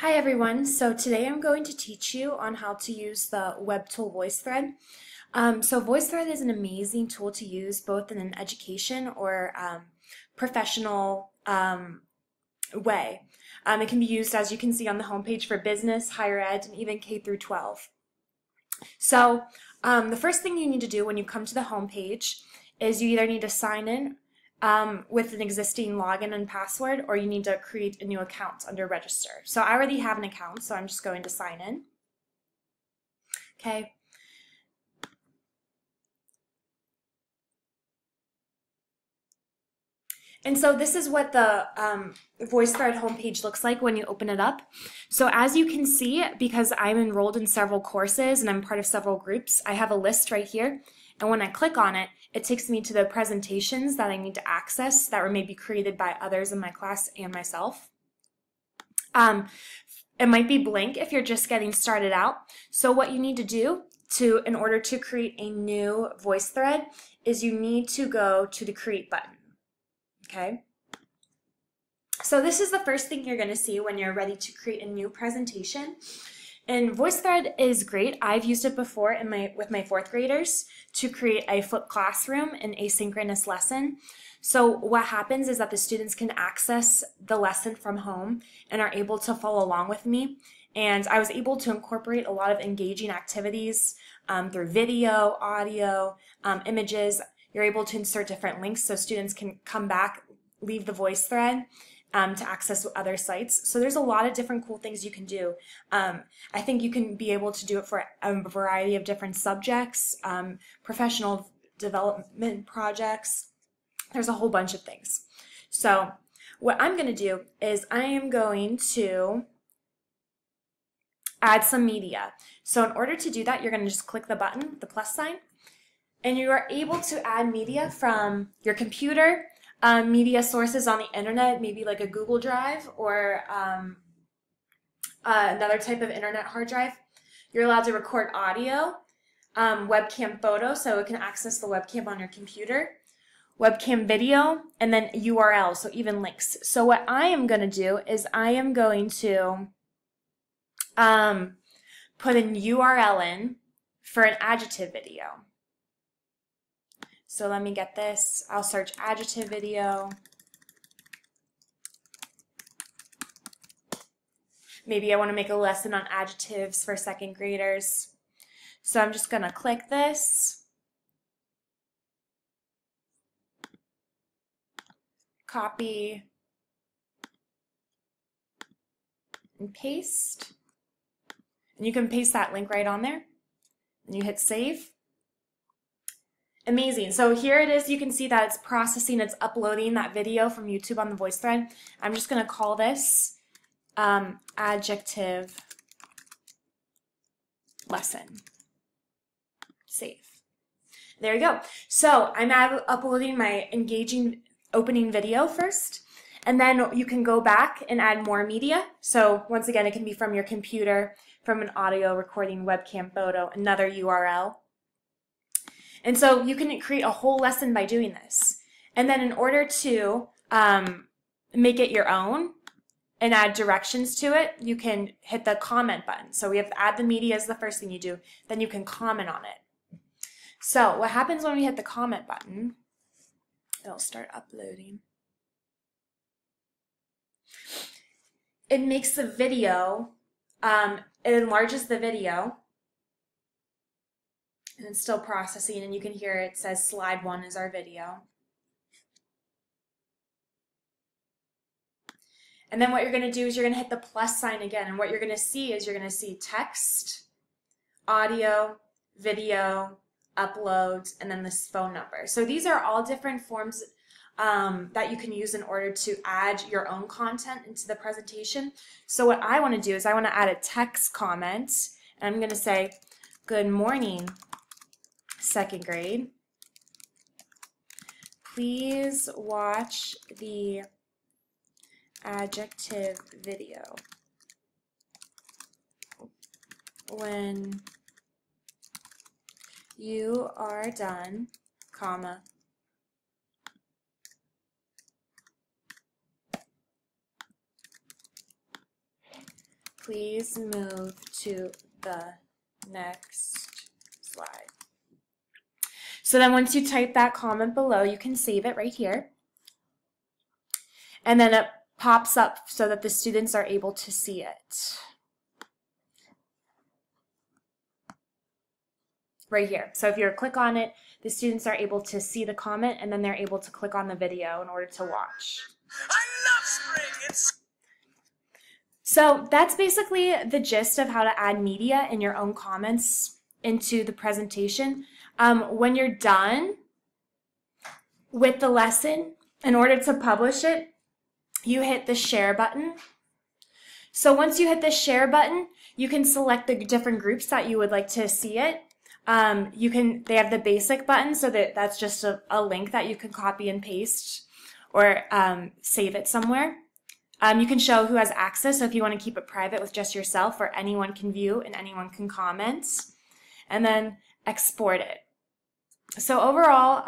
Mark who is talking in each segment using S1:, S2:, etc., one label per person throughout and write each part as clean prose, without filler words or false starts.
S1: Hi everyone, so today I'm going to teach you on how to use the WebTool VoiceThread. So VoiceThread is an amazing tool to use both in an education or professional way. It can be used, as you can see on the homepage, for business, higher ed, and even K through 12. So the first thing you need to do when you come to the homepage is you either need to sign in with an existing login and password, or you need to create a new account under register. So I already have an account, so I'm just going to sign in. Okay. And so this is what the VoiceThread homepage looks like when you open it up. So as you can see, because I'm enrolled in several courses and I'm part of several groups, I have a list right here. And when I click on it, it takes me to the presentations that I need to access that were maybe created by others in my class and myself. It might be blank if you're just getting started out. So what you need to do in order to create a new VoiceThread is you need to go to the Create button. Okay. So this is the first thing you're going to see when you're ready to create a new presentation. And VoiceThread is great. I've used it before with my fourth graders to create a flipped classroom, an asynchronous lesson. So what happens is that the students can access the lesson from home and are able to follow along with me. And I was able to incorporate a lot of engaging activities through video, audio, images. You're able to insert different links so students can come back, leave the VoiceThread to access other sites. So there's a lot of different cool things you can do. I think you can be able to do it for a variety of different subjects, professional development projects. There's a whole bunch of things. So what I'm going to do is I am going to add some media. So in order to do that, you're going to just click the button, the plus sign, and you are able to add media from your computer, media sources on the internet, maybe like a Google Drive or another type of internet hard drive. You're allowed to record audio, webcam photo, so it can access the webcam on your computer, webcam video, and then URL, so even links. So what I am going to do is I am going to put an URL in for an adjective video. So let me get this. I'll search adjective video. Maybe I want to make a lesson on adjectives for second graders. So I'm just going to click this. Copy. And paste. And you can paste that link right on there. And you hit save. Amazing. So here it is. You can see that it's processing, it's uploading that video from YouTube on the VoiceThread. I'm just going to call this adjective lesson. Save. There you go. So I'm uploading my engaging opening video first, and then you can go back and add more media. So once again, it can be from your computer, from an audio recording, webcam photo, another URL. And so you can create a whole lesson by doing this. And then in order to make it your own and add directions to it, you can hit the comment button. So we have to add the media as the first thing you do. Then you can comment on it. So what happens when we hit the comment button, it'll start uploading. It makes the video, it enlarges the video, and it's still processing, and you can hear it says slide 1 is our video. And then what you're going to do is you're going to hit the plus sign again, and what you're going to see is you're going to see text, audio, video, uploads, and then this phone number. So these are all different forms that you can use in order to add your own content into the presentation. So what I want to do is I want to add a text comment, and I'm going to say, "Good morning, second grade. Please watch the adjective video when you are done, comma, Please move to the next slide. So then once you type that comment below, you can save it right here. And then it pops up so that the students are able to see it. Right here. So if you click on it, the students are able to see the comment, and then they're able to click on the video in order to watch. I love spring! So that's basically the gist of how to add media in your own comments into the presentation. When you're done with the lesson, in order to publish it, you hit the share button. So once you hit the share button, you can select the different groups that you would like to see it. They have the basic button, so that's just a link that you can copy and paste or save it somewhere. You can show who has access, so if you want to keep it private with just yourself, or anyone can view and anyone can comment, and then export it. So overall,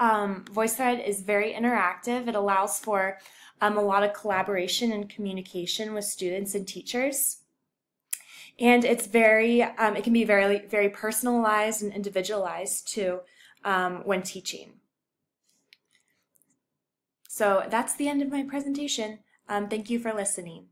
S1: VoiceThread is very interactive. It allows for a lot of collaboration and communication with students and teachers. And it's it can be very, very personalized and individualized too when teaching. So that's the end of my presentation. Thank you for listening.